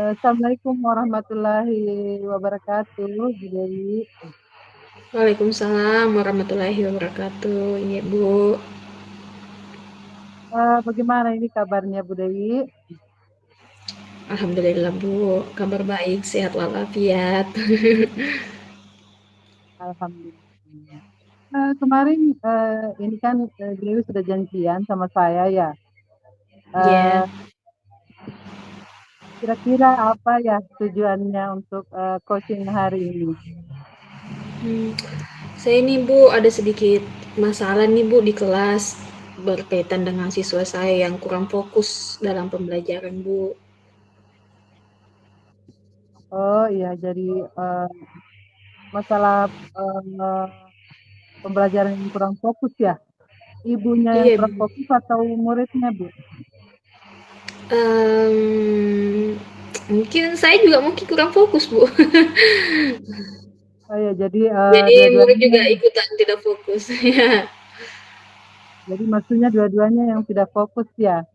Assalamualaikum warahmatullahi wabarakatuh, Bu Dewi. Waalaikumsalam warahmatullahi wabarakatuh. Iya, Bu. Bagaimana ini kabarnya Bu Dewi? Alhamdulillah, Bu. Kabar baik, sehat walafiat. Alhamdulillah. Kemarin ini kan Bu Dewi sudah janjian sama saya ya. Ya, Eh, Kira-kira apa ya tujuannya untuk coaching hari ini? hmm, saya nih, Bu, ada sedikit masalah nih, Bu, di kelas berkaitan dengan siswa saya yang kurang fokus dalam pembelajaran, Bu. Oh iya, jadi eh, masalah eh, pembelajaran yang kurang fokus ya. Ibunya yang Iya, kurang Bu. fokus atau muridnya, Bu? Mungkin saya juga mungkin kurang fokus, Bu. Oh iya, jadi Jadi murid dua-duanya. juga ikutan tidak fokus. Ya. Jadi maksudnya dua-duanya yang tidak fokus ya.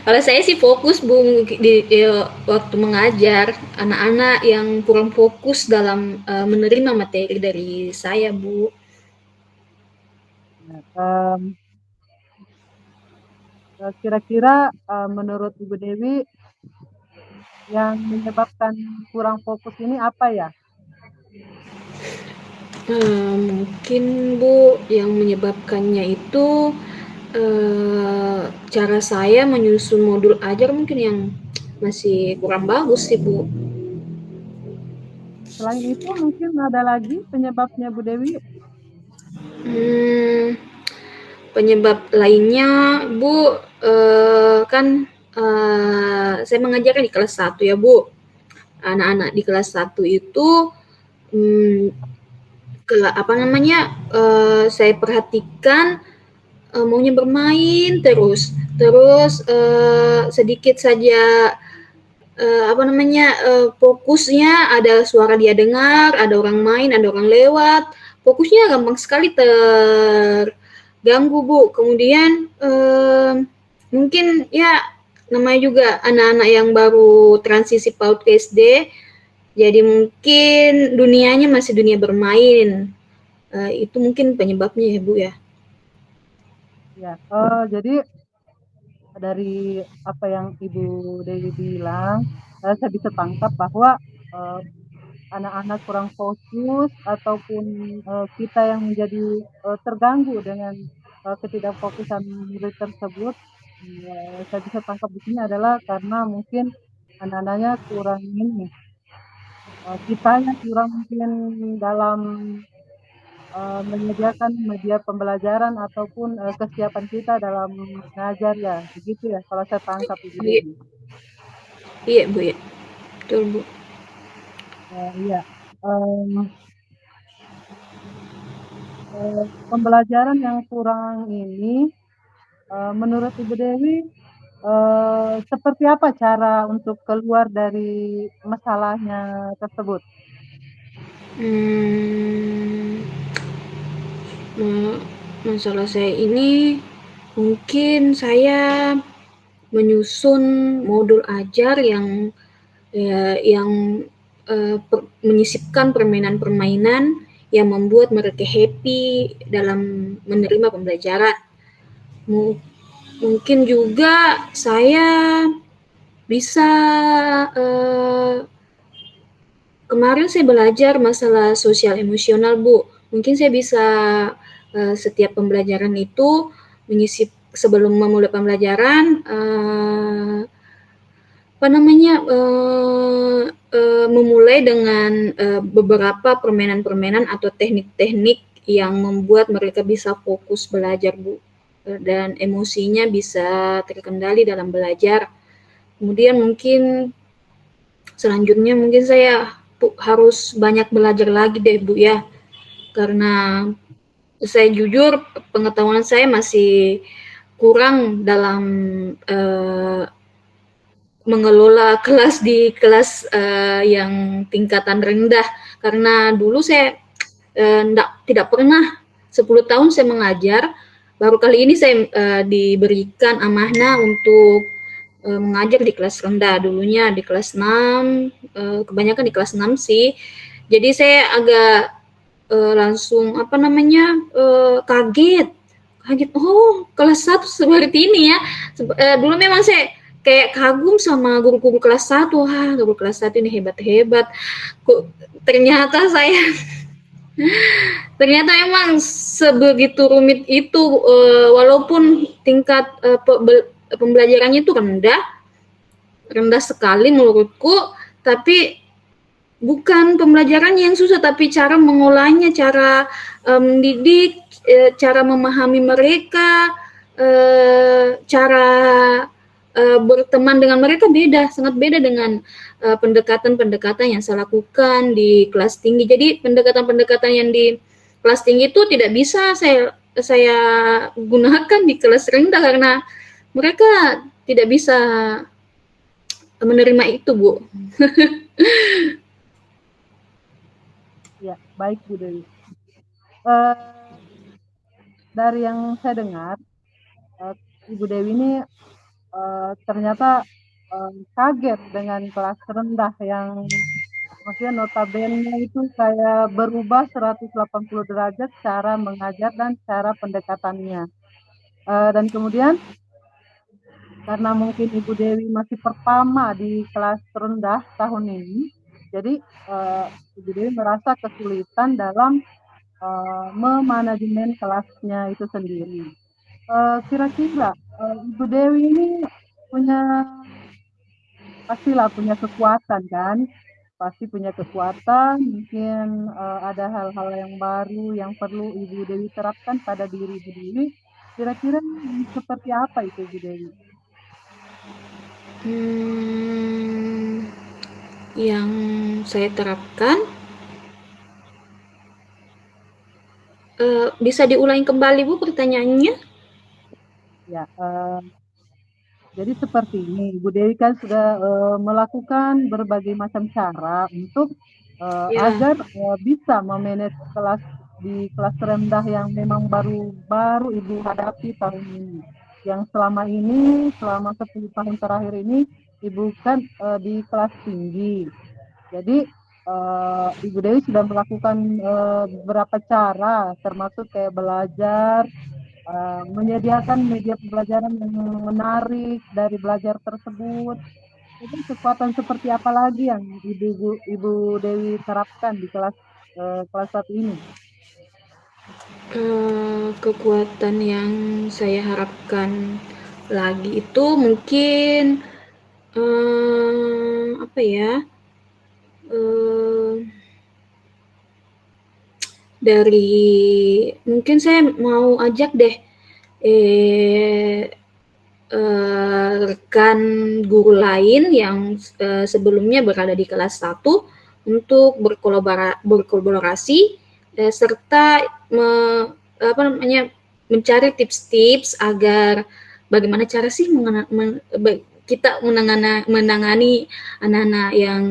Kalau saya sih fokus Bu di waktu mengajar anak-anak yang kurang fokus dalam menerima materi dari saya Bu. Nah, kira-kira menurut Ibu Dewi yang menyebabkan kurang fokus ini apa ya? Mungkin Bu yang menyebabkannya itu cara saya menyusun modul ajar mungkin yang masih kurang bagus sih Bu. Selain itu mungkin ada lagi penyebabnya Bu Dewi. Hmm, Penyebab lainnya Bu kan saya mengajar di kelas 1 ya Bu. Anak-anak di kelas 1 itu hmm, apa namanya saya perhatikan maunya bermain terus sedikit saja apa namanya fokusnya ada suara dia dengar, ada orang main, ada orang lewat, fokusnya gampang sekali terganggu Bu. Kemudian mungkin ya namanya juga anak-anak yang baru transisi PAUD ke SD, jadi mungkin dunianya masih dunia bermain. Itu mungkin penyebabnya ya Bu ya. Ya, jadi dari apa yang Ibu Dewi bilang, saya bisa tangkap bahwa eh, anak-anak kurang fokus ataupun kita yang menjadi terganggu dengan ketidakfokusan murid tersebut. Saya bisa tangkap di sini adalah karena mungkin anak-anaknya kurang ini, kita yang kurang mungkin dalam menyediakan media pembelajaran ataupun kesiapan kita dalam mengajar ya, begitu ya kalau saya tangkap Ibu Iya, Dewi. iya Bu ya. Betul Bu. Iya. Pembelajaran yang kurang ini, menurut Ibu Dewi, seperti apa cara untuk keluar dari masalahnya tersebut? Hmm, Masalah saya ini mungkin saya menyusun modul ajar yang yang menyisipkan permainan-permainan yang membuat mereka happy dalam menerima pembelajaran. Mungkin juga saya bisa kemarin saya belajar masalah sosial emosional, Bu. Mungkin saya bisa setiap pembelajaran itu menyisip sebelum memulai pembelajaran apa namanya memulai dengan beberapa permainan-permainan atau teknik-teknik yang membuat mereka bisa fokus belajar, Bu. Dan emosinya bisa terkendali dalam belajar. Kemudian mungkin selanjutnya mungkin saya harus banyak belajar lagi deh Bu ya, karena saya jujur pengetahuan saya masih kurang dalam eh, mengelola kelas di kelas yang tingkatan rendah, karena dulu saya tidak pernah 10 tahun saya mengajar, baru kali ini saya diberikan amanah untuk mengajar di kelas rendah, dulunya di kelas 6, kebanyakan di kelas 6 sih. Jadi saya agak langsung apa namanya, kaget. Kaget, oh kelas 1 seperti ini ya. Dulu memang saya kayak kagum sama guru-guru kelas 1, wah guru kelas 1 ini hebat-hebat. Kok ternyata saya ternyata emang sebegitu rumit itu, walaupun tingkat pembelajarannya itu rendah, rendah sekali menurutku, tapi bukan pembelajaran yang susah, tapi cara mengolahnya, cara mendidik, cara memahami mereka, cara berteman dengan mereka beda, sangat beda dengan pendekatan-pendekatan yang saya lakukan di kelas tinggi. Jadi pendekatan-pendekatan yang di kelas tinggi itu tidak bisa saya gunakan di kelas rendah karena mereka tidak bisa menerima itu, Bu. Ya, baik Bu Dewi. Dari yang saya dengar, Ibu Dewi ini ternyata kaget dengan kelas rendah yang maksudnya notabene itu saya berubah 180 derajat cara mengajar dan cara pendekatannya. Dan kemudian karena mungkin Ibu Dewi masih pertama di kelas rendah tahun ini, jadi Ibu Dewi merasa kesulitan dalam memanajemen kelasnya itu sendiri. Kira-kira Ibu Dewi ini punya pastilah punya kekuatan kan, pasti punya kekuatan. Mungkin ada hal-hal yang baru yang perlu Ibu Dewi terapkan pada diri Ibu Dewi. Kira-kira seperti apa itu Ibu Dewi? Yang saya terapkan, bisa diulangi kembali Bu pertanyaannya? Ya, jadi seperti ini, Ibu Dewi kan sudah melakukan berbagai macam cara untuk Ya. agar bisa memanage kelas di kelas rendah yang memang baru Ibu hadapi tahun ini. Yang selama ini, selama 10 tahun terakhir ini, Ibu kan di kelas tinggi. Jadi Ibu Dewi sudah melakukan beberapa cara, termasuk kayak belajar, menyediakan media pembelajaran yang menarik dari belajar tersebut. Itu kekuatan seperti apa lagi yang Ibu Dewi terapkan di kelas 1 ini? Kekuatan yang saya harapkan lagi itu mungkin apa ya? eh, dari mungkin saya mau ajak deh eh, rekan guru lain yang sebelumnya berada di kelas 1 untuk berkolaborasi serta apa namanya mencari tips-tips agar bagaimana cara sih kita menangani anak-anak yang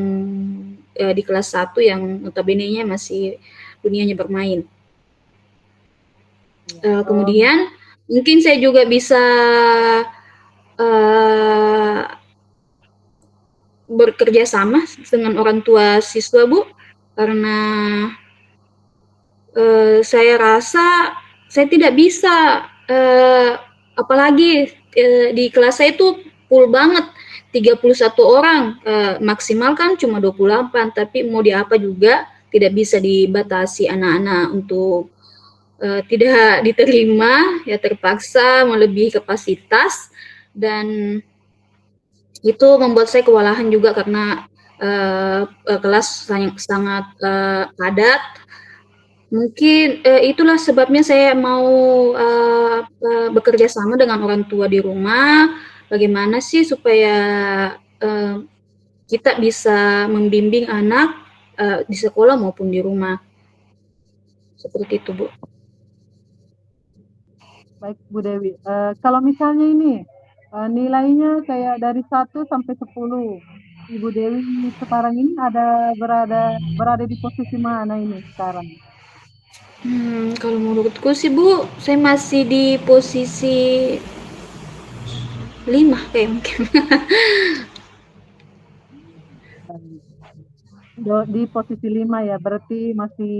di kelas 1 yang notabene-nya masih dunianya bermain. Ya, Kemudian mungkin saya juga bisa bekerja sama dengan orang tua siswa Bu, karena saya rasa saya tidak bisa, apalagi di kelas saya itu full banget, 31 orang, maksimal kan cuma 28, tapi mau diapa juga tidak bisa dibatasi anak-anak untuk tidak diterima, ya terpaksa melebihi kapasitas, dan itu membuat saya kewalahan juga karena kelas sangat padat. Mungkin itulah sebabnya saya mau bekerja sama dengan orang tua di rumah. Bagaimana sih supaya kita bisa membimbing anak di sekolah maupun di rumah. Seperti itu, Bu. baik Bu Dewi. Kalau misalnya ini nilainya kayak dari 1 sampai 10, Ibu Dewi sekarang ini berada di posisi mana ini sekarang? Kalau menurutku sih Bu, saya masih di posisi 5 kayak mungkin. Di posisi 5 ya, berarti masih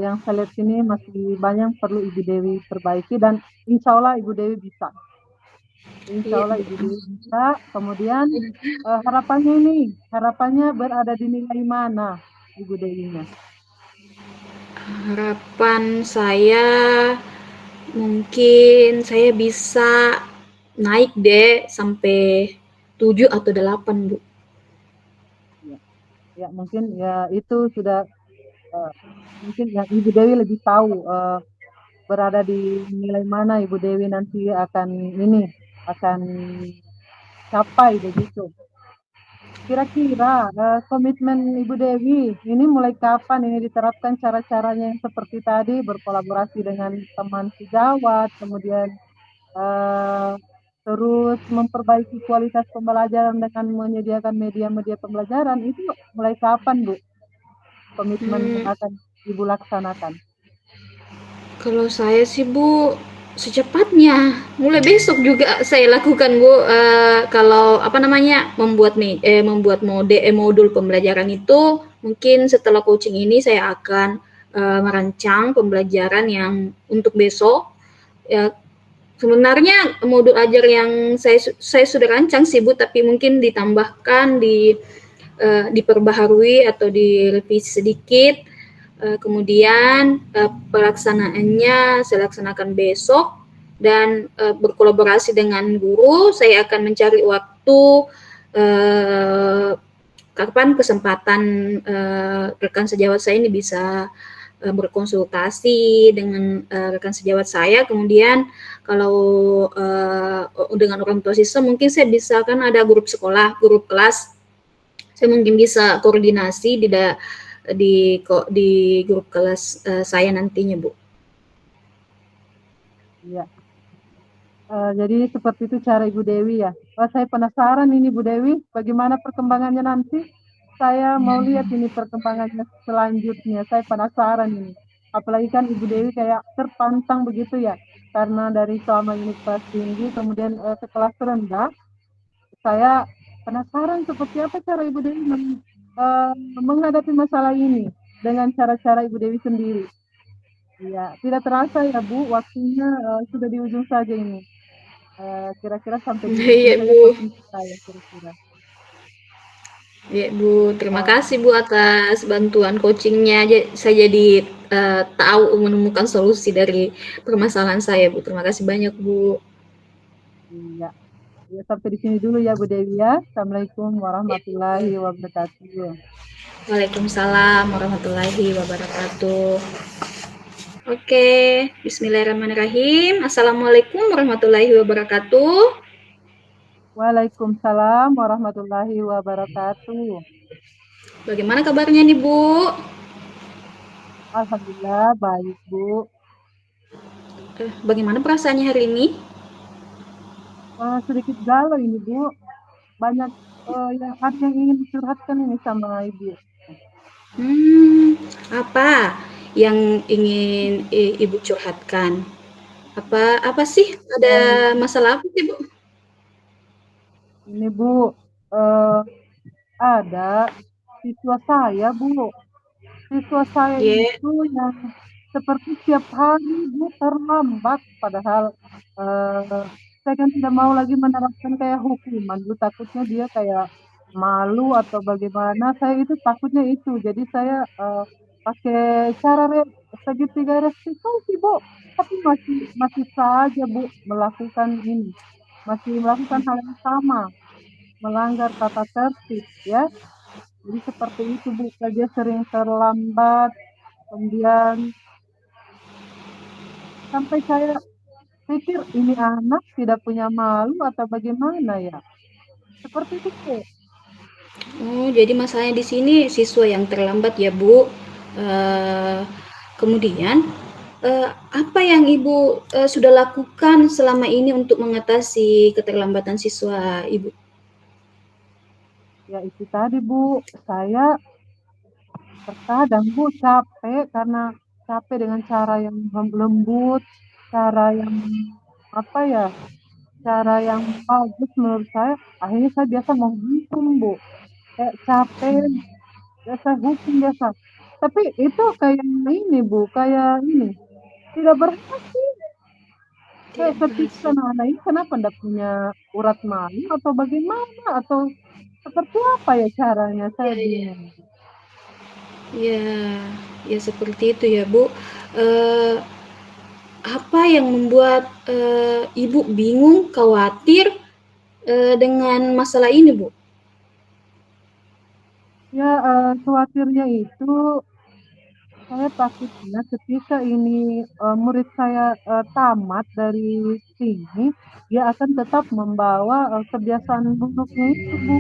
yang saya lihat sini masih banyak perlu Ibu Dewi perbaiki dan insya Allah Ibu Dewi bisa. Insya Iya Allah Bu. Ibu Dewi bisa. Kemudian harapannya ini, harapannya berada di nilai mana Ibu Dewinya? Harapan saya mungkin saya bisa naik deh sampai 7 atau 8 Bu. Ya, ya mungkin ya itu sudah eh, mungkin yang Ibu Dewi lebih tahu berada di nilai mana Ibu Dewi nanti akan ini akan capai begitu. Kira-kira komitmen Ibu Dewi ini mulai kapan ini diterapkan cara-caranya yang seperti tadi berkolaborasi dengan teman sejawat, kemudian eh, terus memperbaiki kualitas pembelajaran dengan menyediakan media-media pembelajaran itu mulai kapan Bu komitmen yang Hmm, akan Ibu laksanakan? kalau saya sih Bu secepatnya, mulai besok juga saya lakukan Bu. Kalau apa namanya membuat modul pembelajaran itu mungkin setelah coaching ini saya akan merancang pembelajaran yang untuk besok. Ya, sebenarnya modul ajar yang saya sudah rancang sih Bu, tapi mungkin ditambahkan diperbaharui atau direvisi sedikit. Kemudian pelaksanaannya saya laksanakan besok dan berkolaborasi dengan guru. Saya akan mencari waktu kapan kesempatan rekan sejawat saya ini bisa berkonsultasi dengan rekan sejawat saya. Kemudian kalau dengan orang tua siswa mungkin saya bisa kan ada grup sekolah, grup kelas. Saya mungkin bisa koordinasi di grup kelas saya nantinya, Bu. Iya. Jadi seperti itu cara Ibu Dewi ya. Saya penasaran ini Bu Dewi, bagaimana perkembangannya nanti? Saya mau lihat ini perkembangannya selanjutnya. Saya penasaran ini. Apalagi kan Ibu Dewi kayak terpantang begitu ya. Karena dari selama ini kelas tinggi, kemudian ke kelas rendah, saya penasaran seperti apa cara Ibu Dewi eh, menghadapi masalah ini dengan cara-cara Ibu Dewi sendiri. Iya, tidak terasa ya Bu, waktunya sudah di ujung saja ini. Kira-kira sampai di ujung Iya, saja Bu. posisi saya kira-kira. Iya, Bu. Terima Eh, kasih, Bu, atas bantuan coachingnya. Saya jadi tahu menemukan solusi dari permasalahan saya, Bu. Terima kasih banyak, Bu. iya, ya, sampai di sini dulu ya Bu Dewi ya. Assalamualaikum Iya, warahmatullahi Bu. wabarakatuh. Waalaikumsalam warahmatullahi wabarakatuh. Oke, Bismillahirrahmanirrahim. Assalamualaikum warahmatullahi wabarakatuh. Waalaikumsalam warahmatullahi wabarakatuh. Bagaimana kabarnya nih, Bu? Alhamdulillah baik Bu. Bagaimana perasaannya hari ini? Sedikit galau ini Bu. Banyak yang ada yang ingin dicurhatkan ini sama Ibu. Hmm, apa yang ingin Ibu curhatkan? Apa apa sih? Ada Eh, masalah apa sih, Bu? ini Bu, eh, ada siswa saya Bu. Siswa saya Ya, itu yang seperti setiap hari dia terlambat, padahal eh, saya kan tidak mau lagi menerapkan kayak hukuman, bu takutnya dia kayak malu atau bagaimana. Saya itu takutnya itu, jadi saya pakai cara segitiga restitusi, bu. Tapi masih masih saja bu melakukan ini, masih melakukan hal yang sama, melanggar tata tertib, ya. Jadi seperti itu Bu, dia sering terlambat, kemudian sampai saya pikir ini anak tidak punya malu atau bagaimana ya. Seperti itu Bu. oh, jadi masalahnya di sini siswa yang terlambat ya, Bu. Eh, kemudian apa yang Ibu sudah lakukan selama ini untuk mengatasi keterlambatan siswa Ibu? Ya itu tadi Bu, saya terkadang Bu capek karena capek dengan cara yang lembut, cara yang apa ya, cara yang bagus menurut saya. Akhirnya saya biasa mau hukum, Bu. Kayak capek, biasa hukum biasa. Tapi itu kayak ini, Bu, kayak ini. Tidak berhasil. Kayak Tidak saya pikir berhasil. anak-anak ini kenapa tidak punya urat malu atau bagaimana atau seperti apa ya caranya? Saya Ya, ya, bingung. ya, ya seperti itu ya Bu. Eh, apa yang membuat Ibu bingung, khawatir dengan masalah ini Bu? Ya, khawatirnya itu saya takutnya ketika ini murid saya tamat dari sini, dia akan tetap membawa kebiasaan buruknya itu, Bu.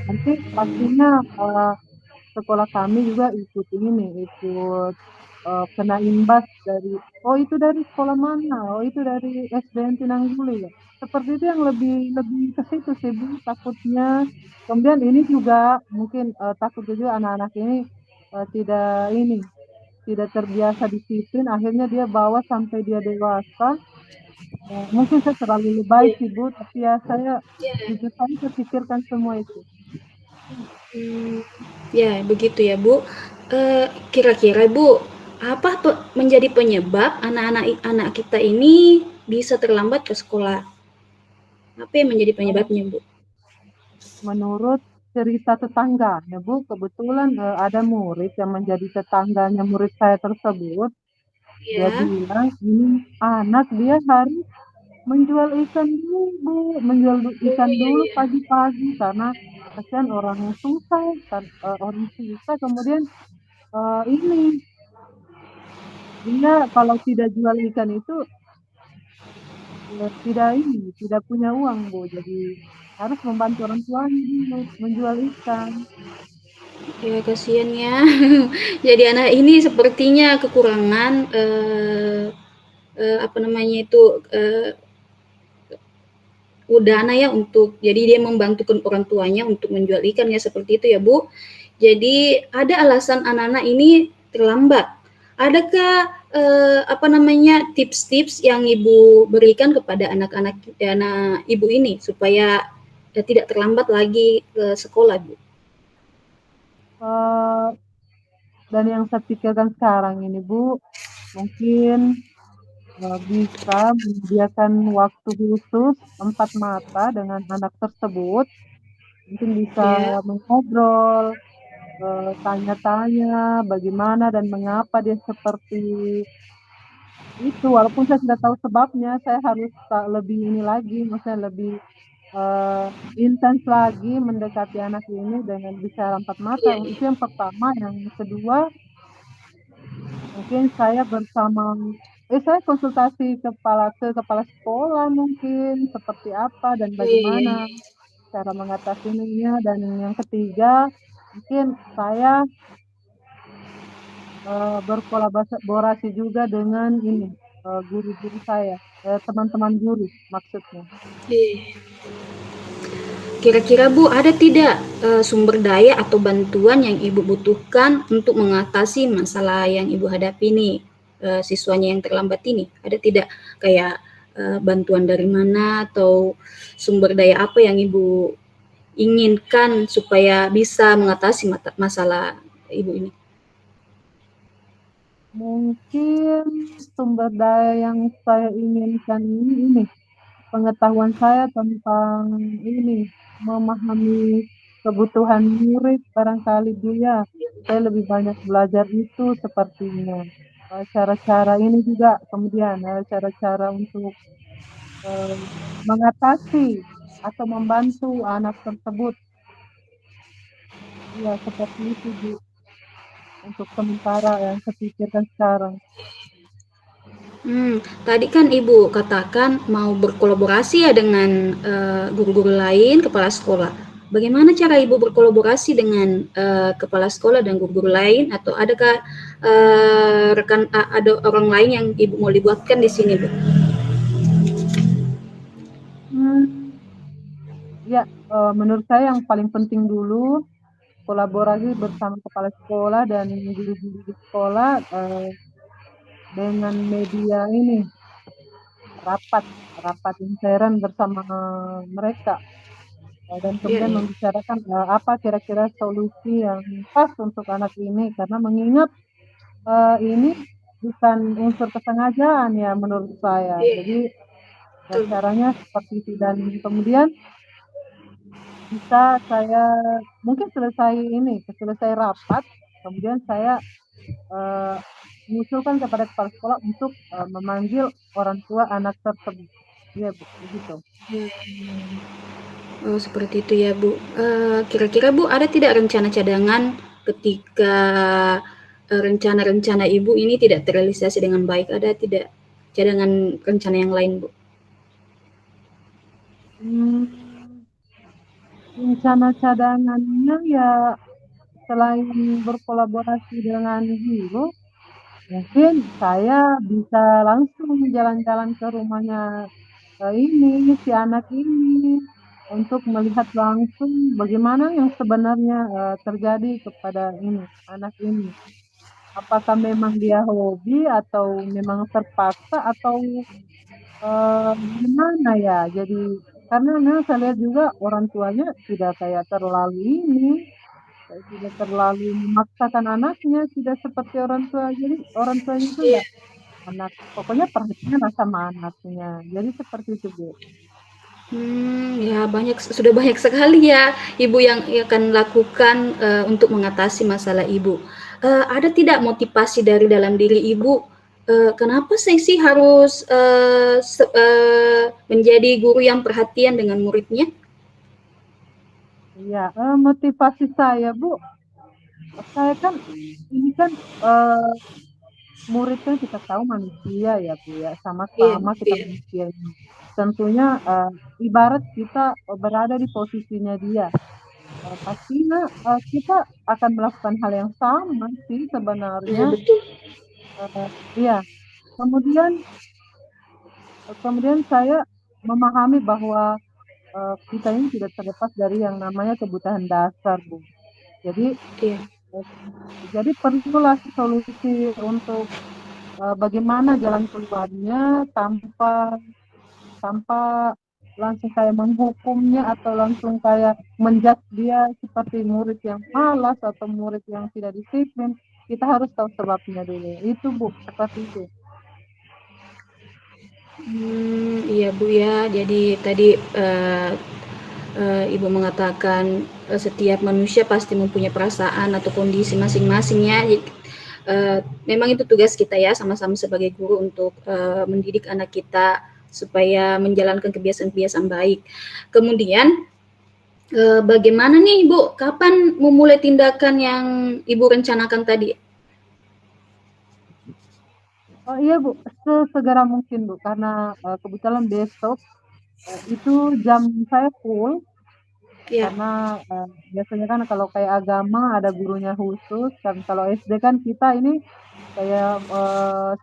Nanti pastinya eh, sekolah kami juga ikut ini, ikut kena imbas dari, oh itu dari sekolah mana, oh itu dari SDN Tinangguli ya. Seperti itu yang lebih lebih ke situ sih, Bu, takutnya. Kemudian ini juga mungkin takut juga anak-anak ini tidak ini tidak terbiasa disiplin, akhirnya dia bawa sampai dia dewasa. Mungkin saya terlalu lebay Ya, sih, Bu, tapi ya saya ya. jujur saja saya pikirkan semua itu. Hmm, ya begitu ya Bu. Kira-kira Bu, apa menjadi penyebab anak-anak anak kita ini bisa terlambat ke sekolah? Apa yang menjadi Eh, penyebabnya Bu? Menurut cerita tetangganya, Bu, kebetulan ada murid yang menjadi tetangganya murid saya tersebut. Dia Ya, bilang ini anak dia harus menjual ikan dulu, Bu, menjual oh ikan iya dulu iya. pagi-pagi karena kasihan orang susah, kan, orang susah. Kemudian ini dia kalau tidak jual ikan itu tidak ini, tidak punya uang, Bu. Jadi harus membantu orang tuanya dulu menjual ikan. Ya kasihan ya. Jadi anak ini sepertinya kekurangan apa namanya itu dana ya untuk jadi dia membantukan orang tuanya untuk menjual ikan ya seperti itu ya Bu. Jadi ada alasan anak-anak ini terlambat. Adakah apa namanya tips-tips yang Ibu berikan kepada anak-anak anak Ibu ini supaya tidak terlambat lagi ke sekolah Bu? Eh, dan yang saya pikirkan sekarang ini, Bu, mungkin bisa menyediakan waktu khusus 4 mata dengan anak tersebut. Mungkin bisa Ya, mengobrol, tanya-tanya bagaimana dan mengapa dia seperti itu. Walaupun saya tidak tahu sebabnya, saya harus lebih ini lagi, maksudnya lebih eh, intens lagi mendekati anak ini dengan bicara 4 mata. iya, Itu iya. yang pertama. Yang kedua, mungkin saya bersama, saya konsultasi ke kepala sekolah mungkin seperti apa dan Oh, iya, iya, bagaimana iya. cara mengatasinya. Dan yang ketiga, mungkin saya berkolaborasi juga dengan ini guru-guru saya, teman-teman guru maksudnya. Iya. Kira-kira Bu, ada tidak sumber daya atau bantuan yang Ibu butuhkan untuk mengatasi masalah yang Ibu hadapi nih, siswanya yang terlambat ini? Ada tidak kayak bantuan dari mana atau sumber daya apa yang Ibu inginkan supaya bisa mengatasi masalah Ibu ini? Mungkin sumber daya yang saya inginkan ini pengetahuan saya tentang ini, memahami kebutuhan murid barangkali Bu ya. Saya lebih banyak belajar itu sepertinya. Cara-cara ini juga kemudian cara-cara untuk eh, mengatasi atau membantu anak tersebut. Ya, seperti itu Bu, untuk sementara yang saya pikirkan sekarang. Tadi kan Ibu katakan mau berkolaborasi ya dengan guru-guru lain, kepala sekolah. Bagaimana cara Ibu berkolaborasi dengan kepala sekolah dan guru-guru lain? Atau adakah ada orang lain yang Ibu mau libatkan di sini, Bu? Hmm, ya, menurut saya yang paling penting dulu kolaborasi bersama kepala sekolah dan guru-guru di sekolah dengan media ini, rapat rapat intern bersama mereka. Dan Iya, kemudian iya. membicarakan apa kira-kira solusi yang pas untuk anak ini karena mengingat ini bukan unsur kesengajaan ya menurut saya. Iya, Jadi betul, Bu. caranya seperti itu dan kemudian bisa saya mungkin selesai rapat, kemudian saya eh, mengusulkan kepada kepala sekolah untuk memanggil orang tua anak tersebut. Iya, Bu, begitu. Iya, iya. Oh, seperti itu ya, Bu. Kira-kira Bu, ada tidak rencana cadangan ketika rencana-rencana Ibu ini tidak terrealisasi dengan baik? Ada tidak cadangan rencana yang lain, Bu? Hmm, rencana cadangannya ya selain berkolaborasi dengan guru, mungkin saya bisa langsung jalan-jalan ke rumahnya ini si anak ini untuk melihat langsung bagaimana yang sebenarnya terjadi kepada ini anak ini. Apakah memang dia hobi atau memang terpaksa atau gimana ya? Jadi karena memang saya lihat juga orang tuanya tidak kayak terlalu ini, tidak terlalu memaksakan anaknya, tidak seperti orang tua. Jadi orang tuanya itu Iya. ya anak, pokoknya perhatian lah sama anaknya. Jadi seperti itu, Bu. Ya sudah banyak sekali ya Ibu yang akan lakukan untuk mengatasi masalah Ibu. Ada tidak motivasi dari dalam diri Ibu? Kenapa saya sih harus menjadi guru yang perhatian dengan muridnya? Iya, motivasi saya, Bu, saya kan ini kan eh, murid kan kita tahu manusia ya, Bu ya, Iya, sama-sama kita iya, manusia ini. Tentunya ibarat kita berada di posisinya dia, pastinya kita akan melakukan hal yang sama sih sebenarnya. iya betul. Iya, kemudian kemudian saya memahami bahwa kita ini tidak terlepas dari yang namanya kebutuhan dasar, Bu. Jadi Iya, eh, jadi perlulah solusi untuk bagaimana jalan keluarnya tanpa tanpa langsung kayak menghukumnya atau langsung kayak menjudge dia seperti murid yang malas atau murid yang tidak disiplin. Kita harus tahu sebabnya dulu. Itu, Bu, seperti itu. iya Bu ya. Jadi tadi Ibu mengatakan setiap manusia pasti mempunyai perasaan atau kondisi masing-masing ya. Memang itu tugas kita ya sama-sama sebagai guru untuk mendidik anak kita supaya menjalankan kebiasaan-kebiasaan baik. Kemudian bagaimana nih Ibu? Kapan memulai tindakan yang Ibu rencanakan tadi? Oh iya, Bu, sesegera mungkin, Bu, karena kebetulan besok itu jam saya full Ya, karena biasanya kan kalau kayak agama ada gurunya khusus kan kalau SD kan kita ini kayak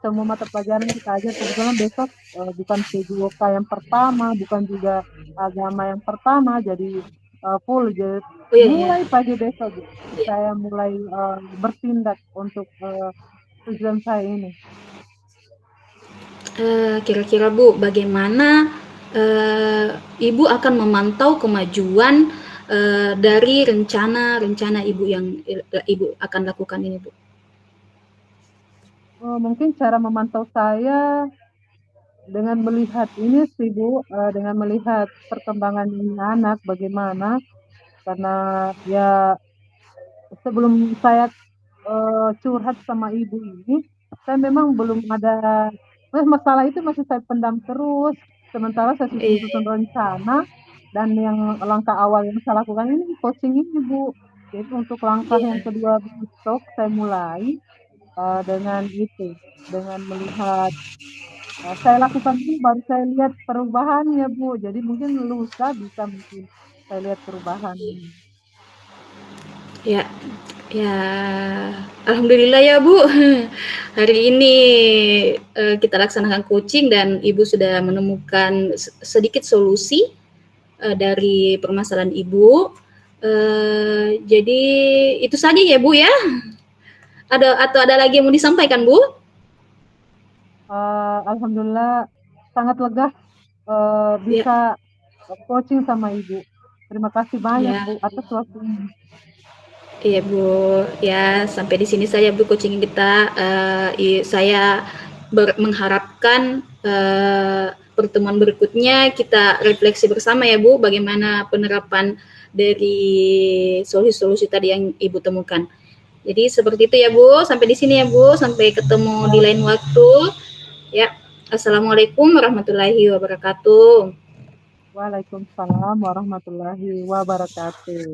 semua mata pelajaran kita ajar kebetulan besok bukan PJOK yang pertama bukan juga agama yang pertama jadi full jadi oh iya ya. mulai pagi besok Bu, saya mulai bertindak untuk tujuan saya ini. Kira-kira Bu, bagaimana Ibu akan memantau kemajuan dari rencana-rencana Ibu yang Ibu akan lakukan ini, Bu? Mungkin cara memantau saya dengan melihat ini sih Bu, dengan melihat perkembangan ini anak bagaimana karena ya sebelum saya curhat sama ibu ini, saya memang belum ada masalah itu masih saya pendam terus. Sementara saya Iya, susun-susun rencana dan yang langkah awal yang saya lakukan ini coaching ini Bu. Jadi untuk langkah yang iya. kedua besok saya mulai dengan itu, dengan melihat saya lakukan ini baru saya lihat perubahannya Bu. Jadi mungkin lusa bisa mungkin saya lihat perubahan. Ya, ya, alhamdulillah ya Bu. Hari ini kita laksanakan coaching dan Ibu sudah menemukan sedikit solusi dari permasalahan Ibu. Jadi itu saja ya Bu ya. Ada lagi yang mau disampaikan Bu? Alhamdulillah sangat lega Ya, bisa coaching sama Ibu. Terima kasih banyak ya, Bu atas waktunya. iya Bu. Ya, sampai di sini saja Bu coaching kita. Saya mengharapkan pertemuan berikutnya kita refleksi bersama ya Bu, bagaimana penerapan dari solusi-solusi tadi yang Ibu temukan. Jadi seperti itu ya Bu. Sampai di sini ya Bu. Sampai ketemu di Ya, lain waktu. Ya. Assalamualaikum warahmatullahi wabarakatuh. Waalaikumsalam warahmatullahi wabarakatuh.